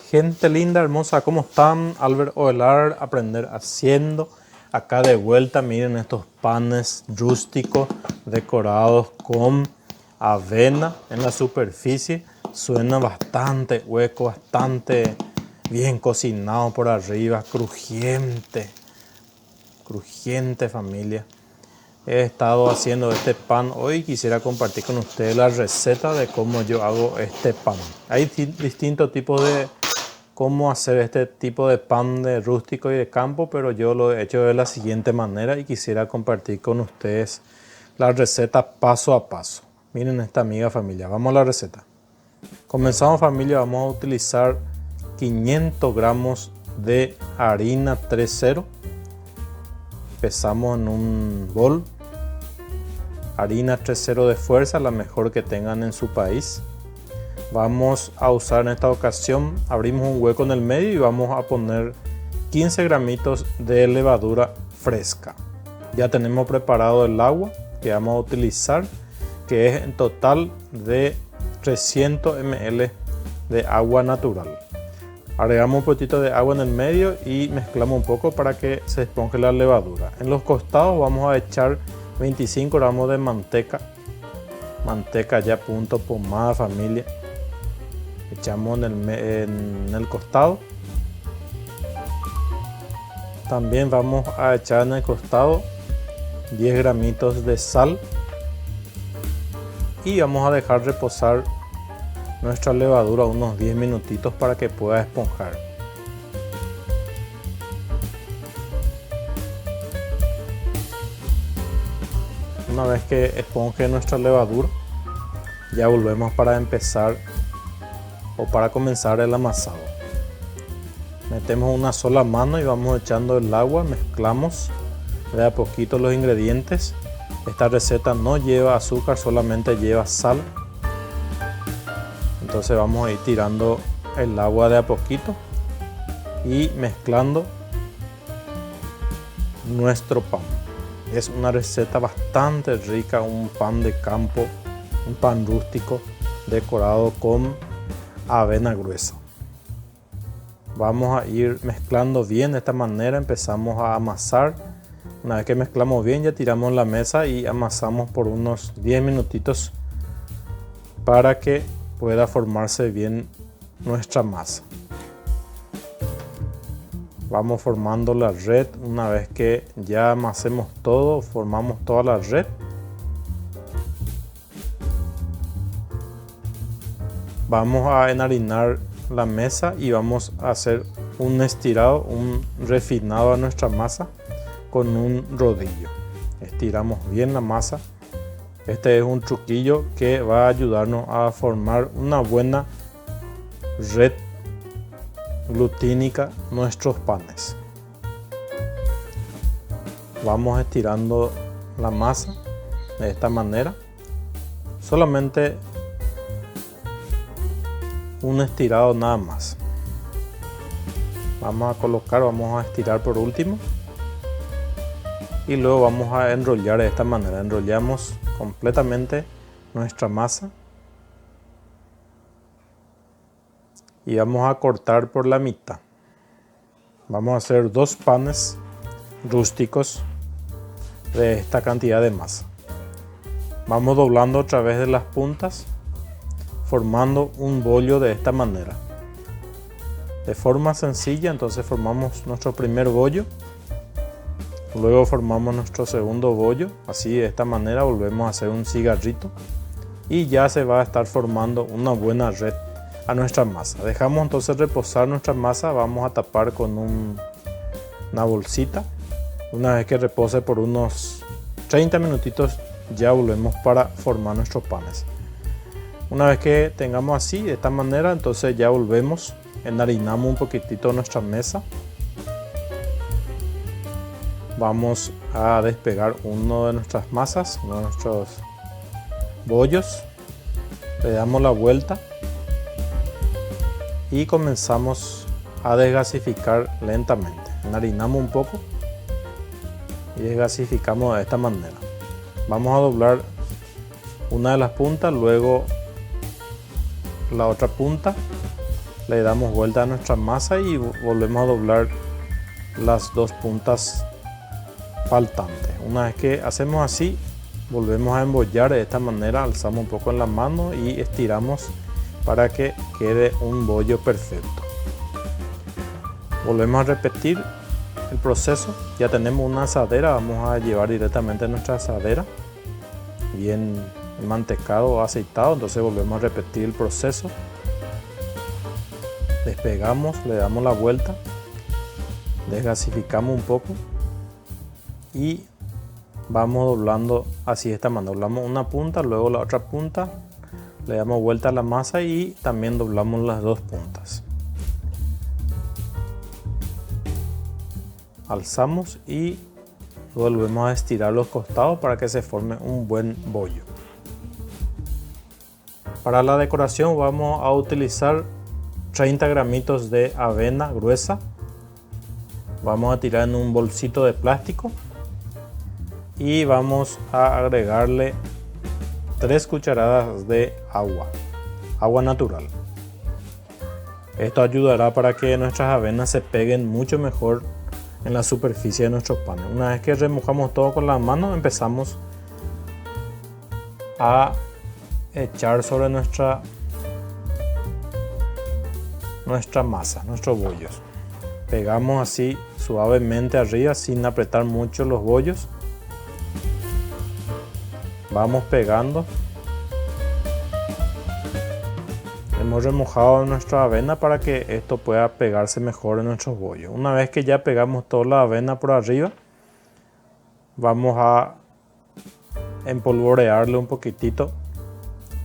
Gente linda, hermosa, ¿cómo están? Albert Ovelar, Aprender Haciendo. Acá de vuelta, miren estos panes rústicos decorados con avena en la superficie. Suena bastante hueco, bastante bien cocinado por arriba, crujiente. Crujiente, familia. He estado haciendo este pan hoy y quisiera compartir con ustedes la receta de cómo yo hago este pan. Hay distintos tipos de cómo hacer este tipo de pan de rústico y de campo, pero yo lo he hecho de la siguiente manera y quisiera compartir con ustedes la receta paso a paso. Miren esta amiga familia, vamos a la receta. Comenzamos familia, vamos a utilizar 500 gramos de harina 3.0. Pesamos en un bol. Harina 3.0 de fuerza, la mejor que tengan en su país. Vamos a usar en esta ocasión, abrimos un hueco en el medio y vamos a poner 15 gramitos de levadura fresca. Ya tenemos preparado el agua que vamos a utilizar, que es en total de 300 ml de agua natural. Agregamos un poquito de agua en el medio y mezclamos un poco para que se esponje la levadura. En los costados vamos a echar 25 gramos de manteca. Manteca ya punto pomada familia. Echamos en el costado. También vamos a echar en el costado 10 gramitos de sal. Y vamos a dejar reposar nuestra levadura unos 10 minutitos para que pueda esponjar. Una vez que esponje nuestra levadura, ya volvemos para empezar o para comenzar el amasado. Metemos una sola mano y vamos echando el agua, mezclamos de a poquito los ingredientes. Esta receta no lleva azúcar, solamente lleva sal. Entonces vamos a ir tirando el agua de a poquito y mezclando nuestro pan. Es una receta bastante rica, un pan de campo, un pan rústico decorado con avena gruesa. Vamos a ir mezclando bien de esta manera, empezamos a amasar. Una vez que mezclamos bien ya tiramos la mesa y amasamos por unos 10 minutitos para que pueda formarse bien nuestra masa. Vamos formando la red. Una vez que ya amasemos todo, formamos toda la red. Vamos a enharinar la mesa y vamos a hacer un estirado, un refinado a nuestra masa con un rodillo. Estiramos bien la masa. Este es un truquillo que va a ayudarnos a formar una buena red glutínica nuestros panes. Vamos estirando la masa de esta manera. Solamente un estirado nada más. Vamos a colocar, vamos a estirar por último. Y luego vamos a enrollar de esta manera. Enrollamos completamente nuestra masa y vamos a cortar por la mitad. Vamos a hacer 2 panes rústicos de esta cantidad de masa. Vamos doblando otra vez de las puntas, formando un bollo de esta manera. De forma sencilla, entonces formamos nuestro primer bollo. Luego formamos nuestro segundo bollo, así de esta manera volvemos a hacer un cigarrito y ya se va a estar formando una buena red a nuestra masa. Dejamos entonces reposar nuestra masa, vamos a tapar con una bolsita. Una vez que repose por unos 30 minutitos ya volvemos para formar nuestros panes. Una vez que tengamos así, de esta manera, entonces ya volvemos, enharinamos un poquitito nuestra mesa. Vamos a despegar uno de nuestras masas, uno de nuestros bollos. Le damos la vuelta y comenzamos a desgasificar lentamente. Enharinamos un poco y desgasificamos de esta manera. Vamos a doblar una de las puntas, luego la otra punta le damos vuelta a nuestra masa y volvemos a doblar las dos puntas faltantes. Una vez que hacemos así, volvemos a embollar de esta manera, alzamos un poco en la mano y estiramos para que quede un bollo perfecto. Volvemos a repetir el proceso. Ya tenemos una asadera, vamos a llevar directamente nuestra asadera bien mantecado o aceitado, entonces volvemos a repetir el proceso. Despegamos, le damos la vuelta, desgasificamos un poco y vamos doblando así de esta manera. Doblamos una punta, luego la otra punta, le damos vuelta a la masa y también doblamos las dos puntas. Alzamos y volvemos a estirar los costados para que se forme un buen bollo. Para la decoración vamos a utilizar 30 gramitos de avena gruesa. Vamos a tirar en un bolsito de plástico y vamos a agregarle 3 cucharadas de agua natural. Esto ayudará para que nuestras avenas se peguen mucho mejor en la superficie de nuestros panes. Una vez que remojamos todo con las manos, empezamos a echar sobre nuestra masa, nuestros bollos. Pegamos así suavemente arriba sin apretar mucho los bollos. Vamos pegando. Hemos remojado nuestra avena para que esto pueda pegarse mejor en nuestros bollos. Una vez que ya pegamos toda la avena por arriba, vamos a empolvorearle un poquitito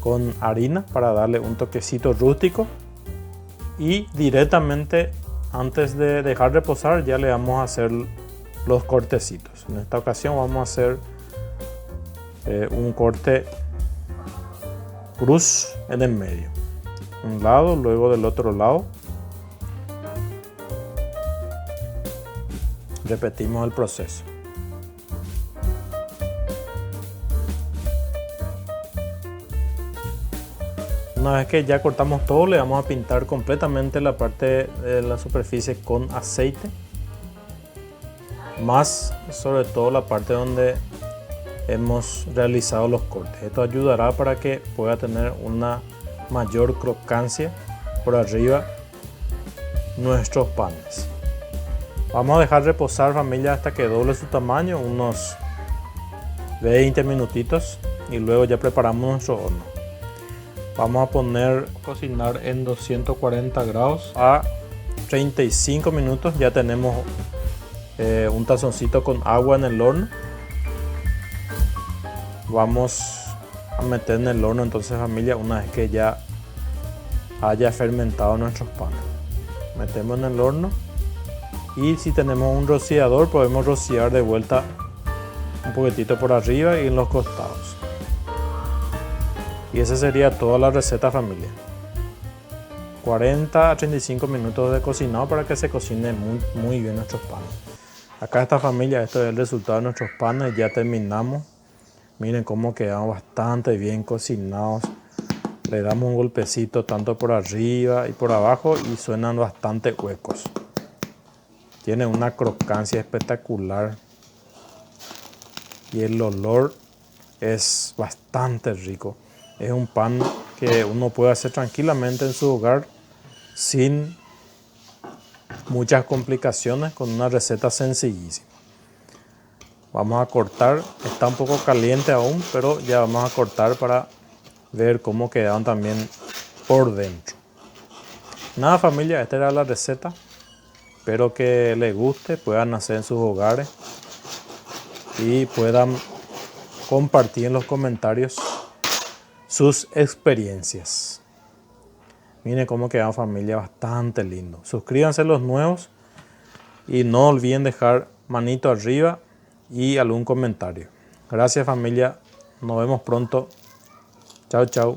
con harina para darle un toquecito rústico y directamente antes de dejar reposar ya le vamos a hacer los cortecitos. En esta ocasión vamos a hacer un corte cruz en el medio, un lado, luego del otro lado. Repetimos el proceso. Una vez que ya cortamos todo, le vamos a pintar completamente la parte de la superficie con aceite, más sobre todo la parte donde hemos realizado los cortes. Esto ayudará para que pueda tener una mayor crocancia por arriba nuestros panes. Vamos a dejar reposar, familia, hasta que doble su tamaño, unos 20 minutitos, y luego ya preparamos nuestro horno. Vamos a poner a cocinar en 240 grados a 35 minutos. Ya tenemos un tazoncito con agua en el horno. Vamos a meter en el horno entonces, familia, una vez que ya haya fermentado nuestros panes. Metemos en el horno y si tenemos un rociador podemos rociar de vuelta un poquitito por arriba y en los costados. Y esa sería toda la receta, familia. 40 a 35 minutos de cocinado para que se cocine muy bien nuestros panes. Acá está, familia, esto es el resultado de nuestros panes. Ya terminamos. Miren cómo quedan bastante bien cocinados. Le damos un golpecito tanto por arriba y por abajo y suenan bastante huecos. Tiene una crocancia espectacular y el olor es bastante rico. Es un pan que uno puede hacer tranquilamente en su hogar sin muchas complicaciones, con una receta sencillísima. Vamos a cortar, está un poco caliente aún, pero ya vamos a cortar para ver cómo quedan también por dentro. Nada, familia, esta era la receta. Espero que les guste, puedan hacer en sus hogares y puedan compartir en los comentarios sus experiencias. Miren cómo quedan, familia, bastante lindo. Suscríbanse los nuevos y no olviden dejar manito arriba y algún comentario. Gracias, familia, nos vemos pronto. Chao, chao.